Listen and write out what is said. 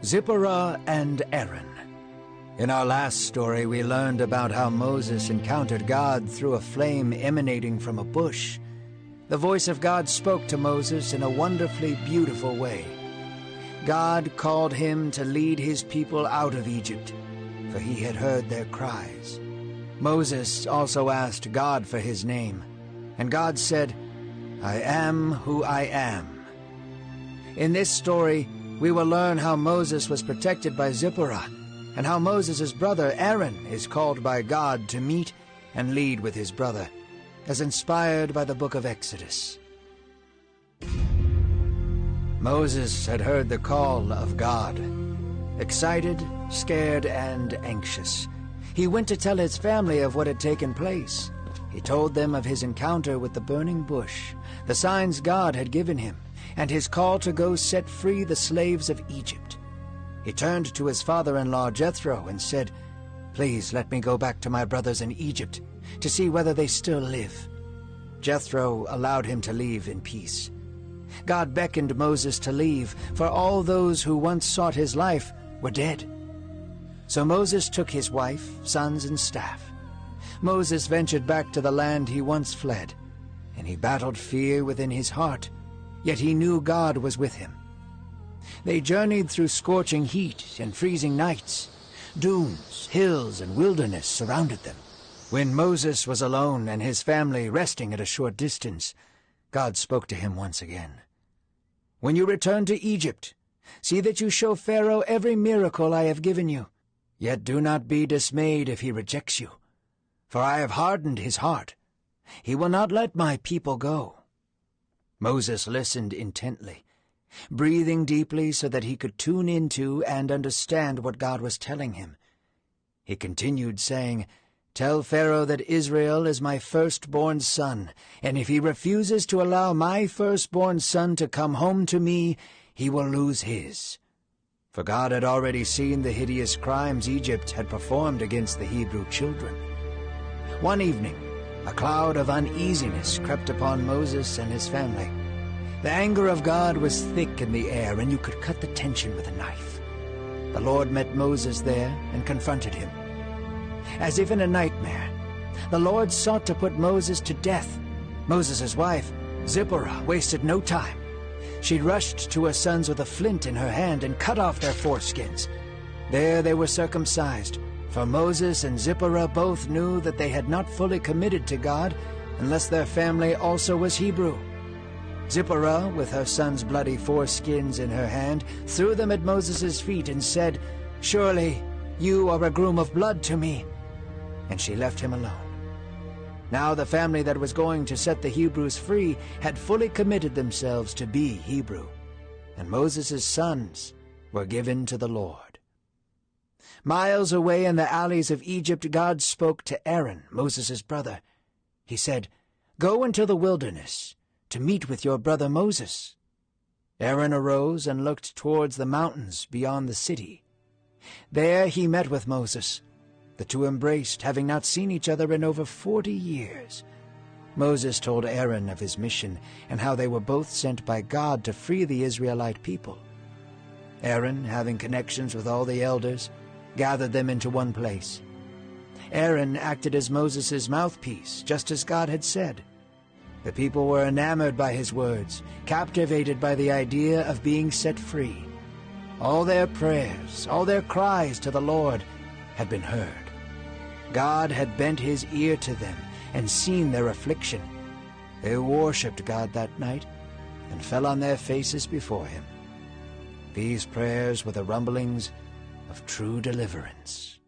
Zipporah and Aaron. In our last story, we learned about how Moses encountered God through a flame emanating from a bush. The voice of God spoke to Moses in a wonderfully beautiful way. God called him to lead his people out of Egypt, for he had heard their cries. Moses also asked God for his name, and God said, "I am who I am." In this story, we will learn how Moses was protected by Zipporah, and how Moses' brother Aaron is called by God to meet and lead with his brother, as inspired by the book of Exodus. Moses had heard the call of God. Excited, scared, and anxious, he went to tell his family of what had taken place. He told them of his encounter with the burning bush, the signs God had given him, and his call to go set free the slaves of Egypt. He turned to his father-in-law Jethro and said, "Please let me go back to my brothers in Egypt to see whether they still live." Jethro allowed him to leave in peace. God beckoned Moses to leave, for all those who once sought his life were dead. So Moses took his wife, sons, and staff. Moses ventured back to the land he once fled, and he battled fear within his heart, yet he knew God was with him. They journeyed through scorching heat and freezing nights. Dunes, hills, and wilderness surrounded them. When Moses was alone and his family resting at a short distance, God spoke to him once again. "When you return to Egypt, see that you show Pharaoh every miracle I have given you. Yet do not be dismayed if he rejects you, for I have hardened his heart. He will not let my people go." Moses listened intently, breathing deeply so that he could tune into and understand what God was telling him. He continued saying, "Tell Pharaoh that Israel is my firstborn son, and if he refuses to allow my firstborn son to come home to me, he will lose his." For God had already seen the hideous crimes Egypt had performed against the Hebrew children. One evening, a cloud of uneasiness crept upon Moses and his family. The anger of God was thick in the air, and you could cut the tension with a knife. The Lord met Moses there and confronted him. As if in a nightmare, the Lord sought to put Moses to death. Moses' wife, Zipporah, wasted no time. She rushed to her sons with a flint in her hand and cut off their foreskins. There they were circumcised, for Moses and Zipporah both knew that they had not fully committed to God unless their family also was Hebrew. Zipporah, with her son's bloody foreskins in her hand, threw them at Moses' feet and said, "Surely you are a groom of blood to me." And she left him alone. Now the family that was going to set the Hebrews free had fully committed themselves to be Hebrew, and Moses' sons were given to the Lord. Miles away in the alleys of Egypt, God spoke to Aaron, Moses' brother. He said, "Go into the wilderness to meet with your brother Moses." Aaron arose and looked towards the mountains beyond the city. There he met with Moses. The two embraced, having not seen each other in over 40 years. Moses told Aaron of his mission and how they were both sent by God to free the Israelite people. Aaron, having connections with all the elders, gathered them into one place. Aaron acted as Moses' mouthpiece, just as God had said. The people were enamored by his words, captivated by the idea of being set free. All their prayers, all their cries to the Lord had been heard. God had bent his ear to them and seen their affliction. They worshipped God that night and fell on their faces before him. These prayers were the rumblings of true deliverance.